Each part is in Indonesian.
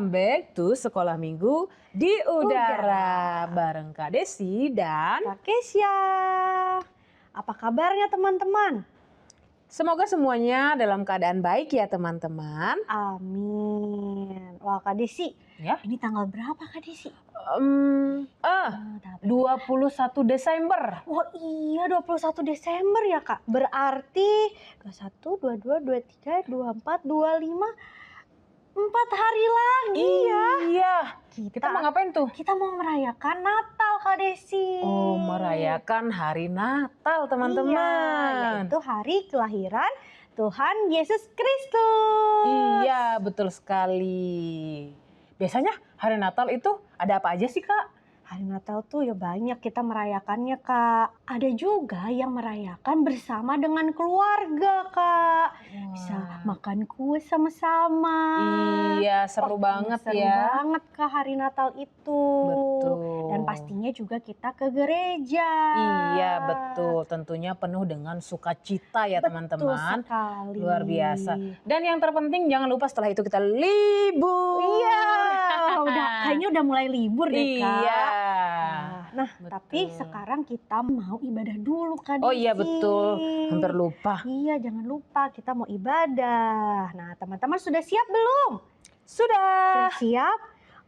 Welcome back to Sekolah Minggu di Udara bareng Kak Desi dan Kak Kesya. Apa kabarnya teman-teman? semoga semuanya dalam keadaan baik ya teman-teman. Amin. Wah Kak Desi, Ya. ini tanggal berapa Kak Desi? 21 Desember. Oh iya 21 Desember ya Kak. Berarti 21, 22, 23, 24, 25, 4 hari lagi ya. Iya. Kita mau ngapain tuh? Kita mau merayakan Natal Kak Desi. Oh, merayakan hari Natal teman-teman. Iya, yaitu hari kelahiran Tuhan Yesus Kristus. Iya, betul sekali. Biasanya hari Natal itu ada apa aja sih Kak? Hari Natal tuh ya banyak kita merayakannya Kak. Ada juga yang merayakan bersama dengan keluarga Kak. Bisa makan kue sama-sama. Iya, seru banget Seru ya. banget Kak hari Natal itu. Betul. Dan pastinya juga kita ke gereja. Iya, betul. Tentunya penuh dengan sukacita ya teman-teman. Betul sekali. Luar biasa. Dan yang terpenting jangan lupa setelah itu kita libur. Iya, kayaknya udah mulai libur deh Kak. Iya. Nah, Betul. tapi sekarang kita mau ibadah dulu Kak Oh iya Desi. betul, hampir lupa. Iya, jangan lupa kita mau ibadah. Nah, teman-teman sudah siap belum? Sudah. Sudah siap?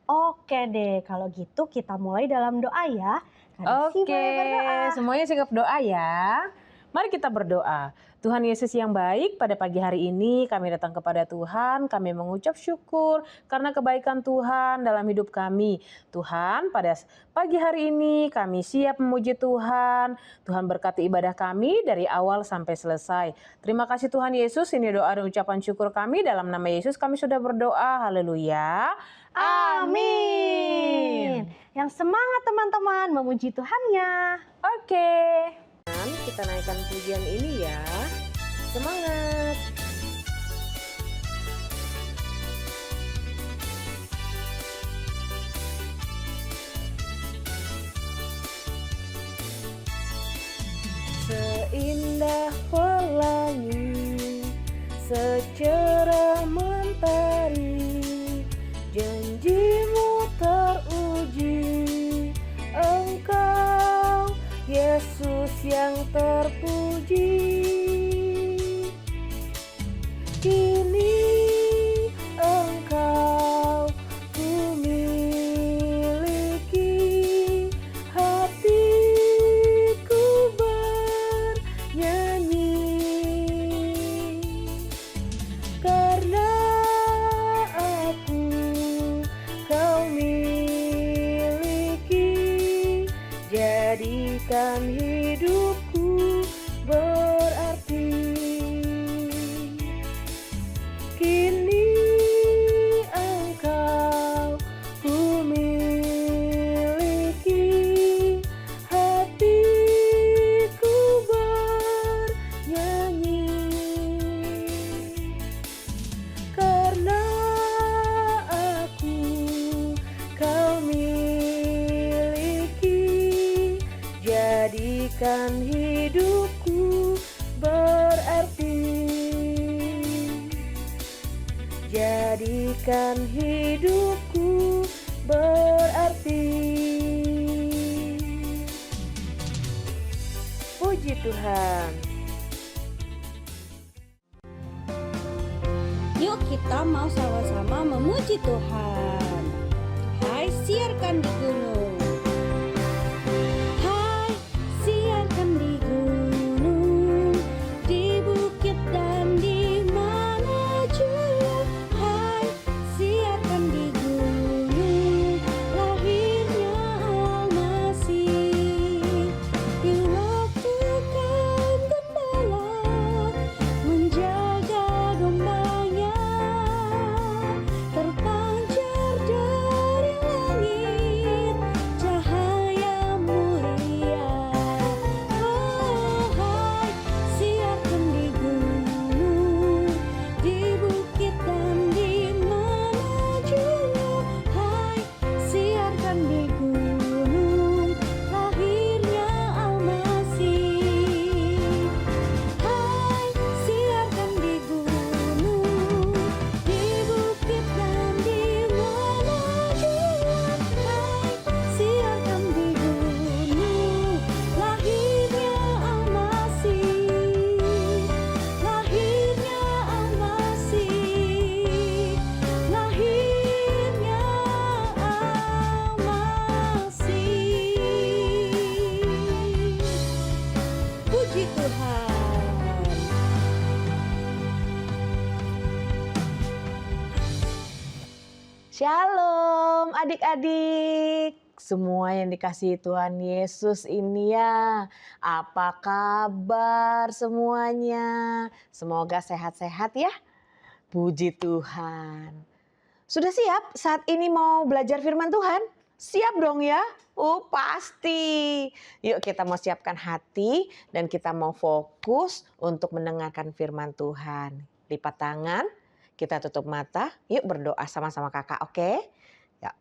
Oke deh, kalau gitu kita mulai dalam doa ya. Kak Desi Oke, boleh berdoa. semuanya sikap doa ya. Mari kita berdoa. Tuhan Yesus yang baik, pada pagi hari ini kami datang kepada Tuhan, kami mengucap syukur karena kebaikan Tuhan dalam hidup kami. Tuhan, pada pagi hari ini kami siap memuji Tuhan. Tuhan berkati ibadah kami dari awal sampai selesai. Terima kasih Tuhan Yesus, ini doa dan ucapan syukur kami. Dalam nama Yesus kami sudah berdoa, haleluya. Amin. Yang semangat teman-teman memuji Tuhannya. Oke. Kita naikkan pujian ini ya. Semangat. Seindah pelangi, secerah mentari, janjimu teruji, Engkau Yesus yang terpuji. Kini Engkau ku miliki, hatiku bernyanyi karena aku kau miliki. Jadikan hidupku berarti. Kini Engkau ku miliki, hatiku bernyanyi karena aku kau miliki. Jadikan hidupku berarti. Jadikan hidupku berarti. Puji Tuhan. Yuk kita mau sama-sama memuji Tuhan. Hai siarkan di gunung. Hai siarkan di gunung, di bukit dan di mana jua. Hai siarkan di gunung, lahirnya Al-Masih. Di waktu kaum gembala menjaga dombanya, terpancar dari langit adik-adik, semua yang dikasihi Tuhan Yesus ini ya. Apa kabar semuanya? Semoga sehat-sehat ya. Puji Tuhan. Sudah siap saat ini mau belajar firman Tuhan? Siap dong ya? Pasti. Yuk kita mau siapkan hati dan kita mau fokus untuk mendengarkan firman Tuhan. Lipat tangan, kita tutup mata. Yuk berdoa sama-sama kakak, oke? Ya.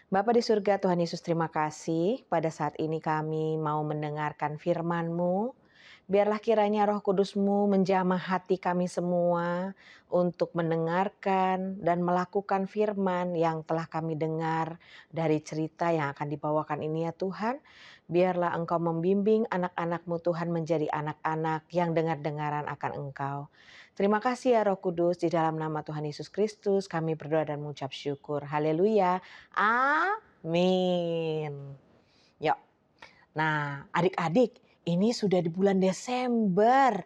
Bapa di surga, Tuhan Yesus terima kasih. Pada saat ini kami mau mendengarkan firman-Mu. Biarlah kiranya Roh Kudus-Mu menjamah hati kami semua untuk mendengarkan dan melakukan firman yang telah kami dengar dari cerita yang akan dibawakan ini ya Tuhan. Biarlah Engkau membimbing anak-anak-Mu Tuhan menjadi anak-anak yang dengar-dengaran akan Engkau. Terima kasih ya Roh Kudus, di dalam nama Tuhan Yesus Kristus kami berdoa dan mengucap syukur. Haleluya. Amin. Yuk. Nah, adik-adik, ini sudah di bulan Desember.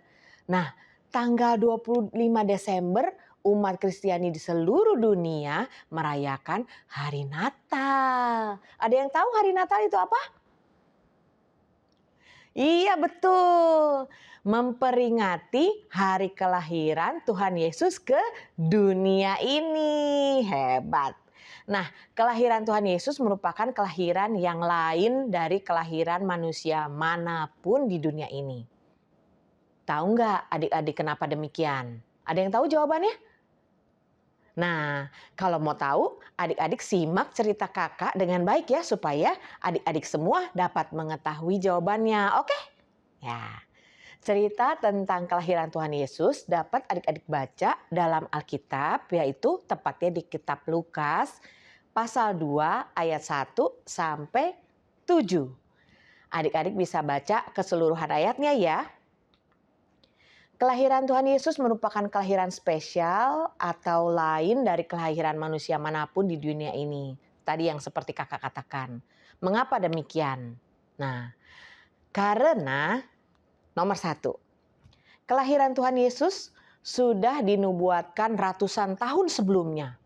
Nah, tanggal 25 Desember umat Kristiani di seluruh dunia merayakan Hari Natal. Ada yang tahu Hari Natal itu apa? Iya betul, memperingati hari kelahiran Tuhan Yesus ke dunia ini. Hebat. Nah, kelahiran Tuhan Yesus merupakan kelahiran yang lain dari kelahiran manusia manapun di dunia ini. Tahu nggak adik-adik kenapa demikian? Ada yang tahu jawabannya? Nah, kalau mau tahu, adik-adik simak cerita kakak dengan baik ya, supaya adik-adik semua dapat mengetahui jawabannya. Oke? Ya. Cerita tentang kelahiran Tuhan Yesus dapat adik-adik baca dalam Alkitab, yaitu tepatnya di kitab Lukas pasal 2 ayat 1 sampai 7. Adik-adik bisa baca keseluruhan ayatnya ya. Kelahiran Tuhan Yesus merupakan kelahiran spesial atau lain dari kelahiran manusia manapun di dunia ini. Tadi yang seperti kakak katakan. Mengapa demikian? Nah, karena nomor 1, kelahiran Tuhan Yesus sudah dinubuatkan ratusan tahun sebelumnya.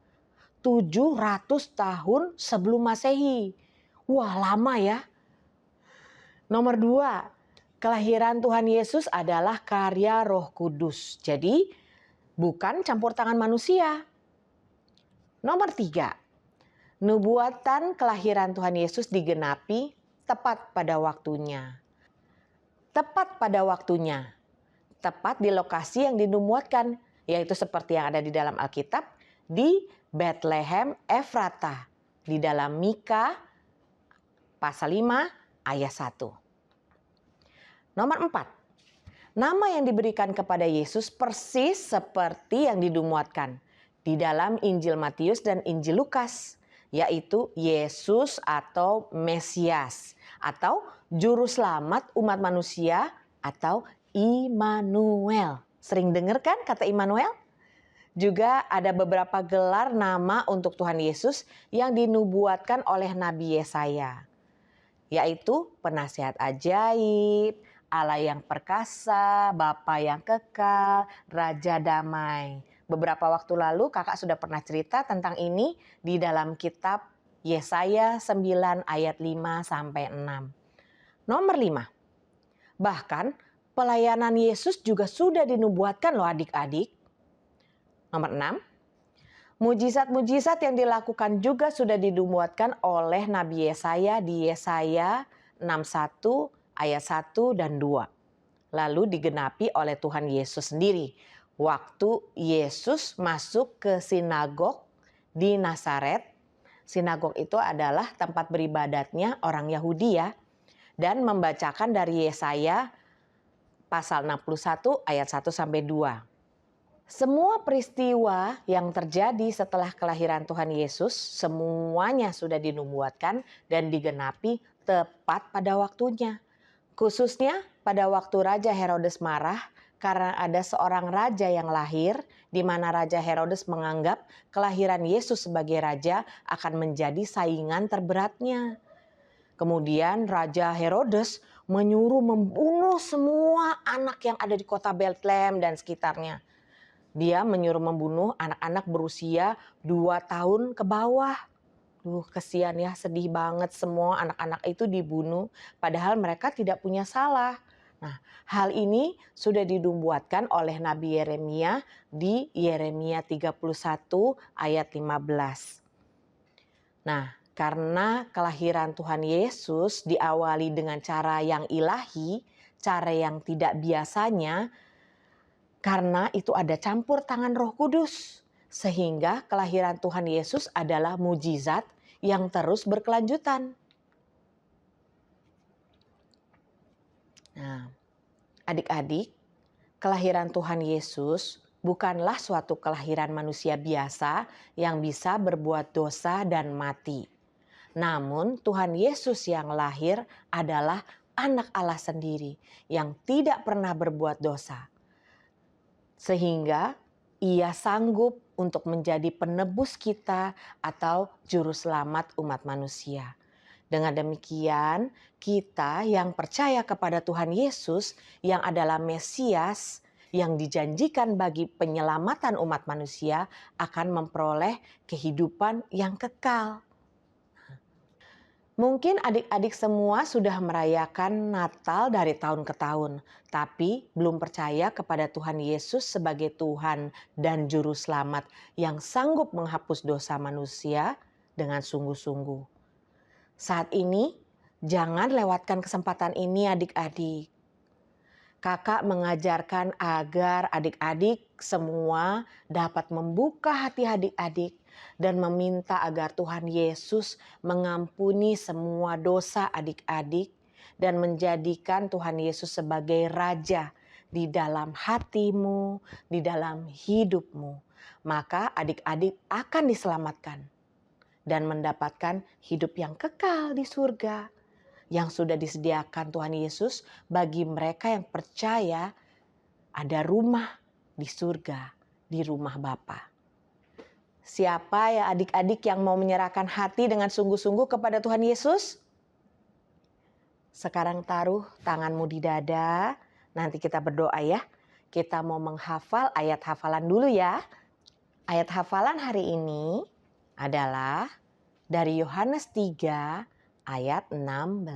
700 tahun sebelum Masehi. Wah, lama ya. Nomor 2, kelahiran Tuhan Yesus adalah karya Roh Kudus. Jadi, bukan campur tangan manusia. Nomor 3, nubuatan kelahiran Tuhan Yesus digenapi tepat pada waktunya. Tepat pada waktunya, tepat di lokasi yang dinubuatkan, yaitu seperti yang ada di dalam Alkitab, di Bethlehem Efrata, di dalam Mika pasal 5 ayat 1. Nomor 4, nama yang diberikan kepada Yesus persis seperti yang dinubuatkan di dalam Injil Matius dan Injil Lukas, yaitu Yesus atau Mesias, atau Juru Selamat umat manusia, atau Immanuel. Sering dengar kan kata Immanuel? Juga ada beberapa gelar nama untuk Tuhan Yesus yang dinubuatkan oleh Nabi Yesaya, yaitu Penasihat Ajaib, Allah yang Perkasa, Bapa yang Kekal, Raja Damai. Beberapa waktu lalu kakak sudah pernah cerita tentang ini di dalam kitab Yesaya 9 ayat 5 sampai 6. Nomor 5, bahkan pelayanan Yesus juga sudah dinubuatkan loh adik-adik. Nomor 6, mujizat-mujizat yang dilakukan juga sudah dinubuatkan oleh Nabi Yesaya di Yesaya 61 ayat 1 dan 2. Lalu digenapi oleh Tuhan Yesus sendiri. Waktu Yesus masuk ke sinagog di Nazaret. Sinagog itu adalah tempat beribadatnya orang Yahudi ya. Dan membacakan dari Yesaya pasal 61 ayat 1 sampai 2. Semua peristiwa yang terjadi setelah kelahiran Tuhan Yesus semuanya sudah dinubuatkan dan digenapi tepat pada waktunya. Khususnya pada waktu Raja Herodes marah karena ada seorang raja yang lahir di mana Raja Herodes menganggap kelahiran Yesus sebagai raja akan menjadi saingan terberatnya. Kemudian Raja Herodes menyuruh membunuh semua anak yang ada di kota Bethlehem dan sekitarnya. Dia menyuruh membunuh anak-anak berusia 2 tahun ke bawah. Duh, kesian ya, sedih banget semua anak-anak itu dibunuh padahal mereka tidak punya salah. Nah, hal ini sudah dinubuatkan oleh Nabi Yeremia di Yeremia 31 ayat 15. Nah, karena kelahiran Tuhan Yesus diawali dengan cara yang ilahi, cara yang tidak biasanya, karena itu ada campur tangan Roh Kudus. Sehingga kelahiran Tuhan Yesus adalah mujizat yang terus berkelanjutan. Nah, adik-adik, kelahiran Tuhan Yesus bukanlah suatu kelahiran manusia biasa yang bisa berbuat dosa dan mati. Namun Tuhan Yesus yang lahir adalah anak Allah sendiri yang tidak pernah berbuat dosa. Sehingga Ia sanggup untuk menjadi penebus kita atau juru selamat umat manusia. Dengan demikian, kita yang percaya kepada Tuhan Yesus yang adalah Mesias yang dijanjikan bagi penyelamatan umat manusia akan memperoleh kehidupan yang kekal. Mungkin adik-adik semua sudah merayakan Natal dari tahun ke tahun, tapi belum percaya kepada Tuhan Yesus sebagai Tuhan dan Juru Selamat yang sanggup menghapus dosa manusia dengan sungguh-sungguh. Saat ini, jangan lewatkan kesempatan ini adik-adik. Kakak mengajarkan agar adik-adik semua dapat membuka hati adik-adik dan meminta agar Tuhan Yesus mengampuni semua dosa adik-adik dan menjadikan Tuhan Yesus sebagai Raja di dalam hatimu, di dalam hidupmu. Maka adik-adik akan diselamatkan dan mendapatkan hidup yang kekal di surga yang sudah disediakan Tuhan Yesus bagi mereka yang percaya ada rumah di surga, di rumah Bapa. Siapa ya adik-adik yang mau menyerahkan hati dengan sungguh-sungguh kepada Tuhan Yesus? Sekarang taruh tanganmu di dada, nanti kita berdoa ya. Kita mau menghafal ayat hafalan dulu ya. Ayat hafalan hari ini adalah dari Yohanes 3 ayat 16.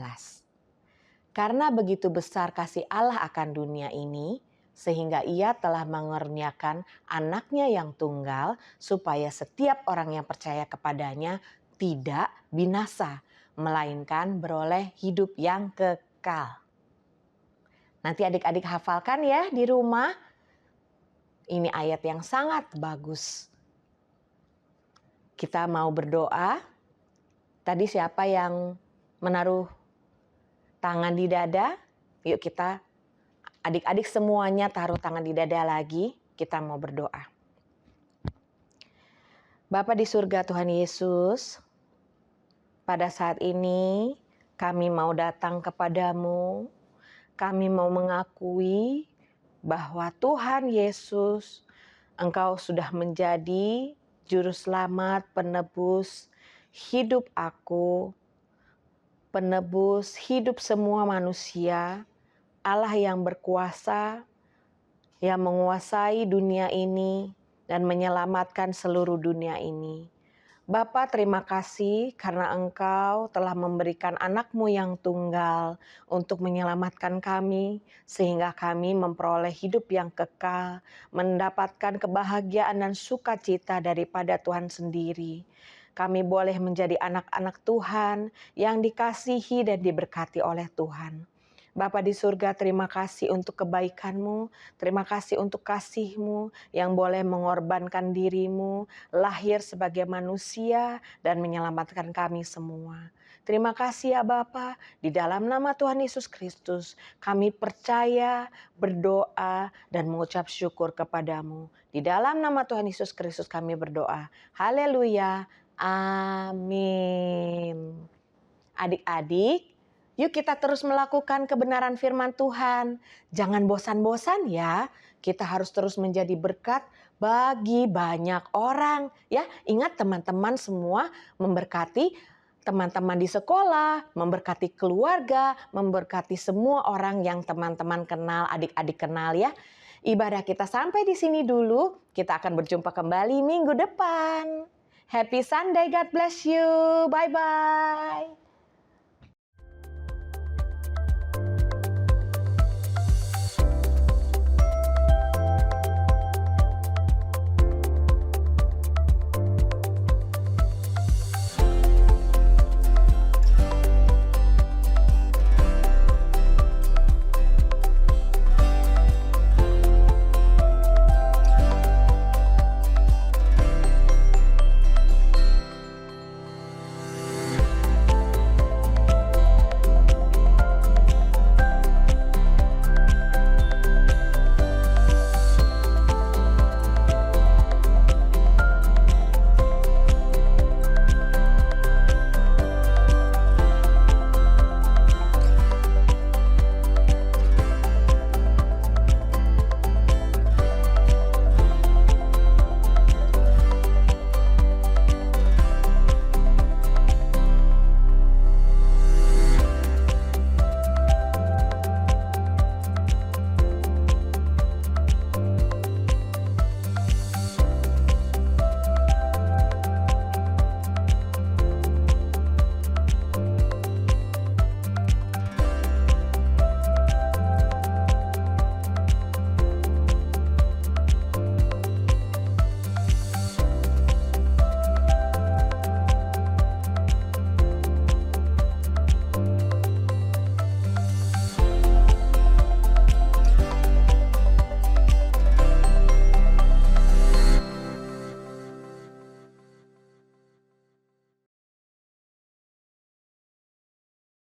Karena begitu besar kasih Allah akan dunia ini, sehingga Ia telah mengaruniakan anaknya yang tunggal, supaya setiap orang yang percaya kepadanya tidak binasa, melainkan beroleh hidup yang kekal. Nanti adik-adik hafalkan ya di rumah. Ini ayat yang sangat bagus. Kita mau berdoa. Tadi siapa yang menaruh tangan di dada? Yuk kita adik-adik semuanya taruh tangan di dada lagi. Kita mau berdoa. Bapa di surga Tuhan Yesus, pada saat ini kami mau datang kepadamu. Kami mau mengakui bahwa Tuhan Yesus, Engkau sudah menjadi Juru Selamat, penebus hidup aku, penebus hidup semua manusia, Allah yang berkuasa, yang menguasai dunia ini dan menyelamatkan seluruh dunia ini. Bapa, terima kasih karena Engkau telah memberikan anak-Mu yang tunggal untuk menyelamatkan kami, sehingga kami memperoleh hidup yang kekal, mendapatkan kebahagiaan dan sukacita daripada Tuhan sendiri. Kami boleh menjadi anak-anak Tuhan yang dikasihi dan diberkati oleh Tuhan. Bapa di surga, terima kasih untuk kebaikan-Mu, terima kasih untuk kasih-Mu yang boleh mengorbankan diri-Mu, lahir sebagai manusia dan menyelamatkan kami semua. Terima kasih ya Bapa, di dalam nama Tuhan Yesus Kristus kami percaya, berdoa dan mengucap syukur kepadamu. Di dalam nama Tuhan Yesus Kristus kami berdoa. Haleluya. Amin. Adik-adik, yuk kita terus melakukan kebenaran firman Tuhan. Jangan bosan-bosan ya. Kita harus terus menjadi berkat bagi banyak orang. Ya, ingat teman-teman semua memberkati teman-teman di sekolah, memberkati keluarga, memberkati semua orang yang teman-teman kenal, adik-adik kenal ya. Ibadah kita sampai di sini dulu. Kita akan berjumpa kembali minggu depan. Happy Sunday, God bless you. Bye-bye.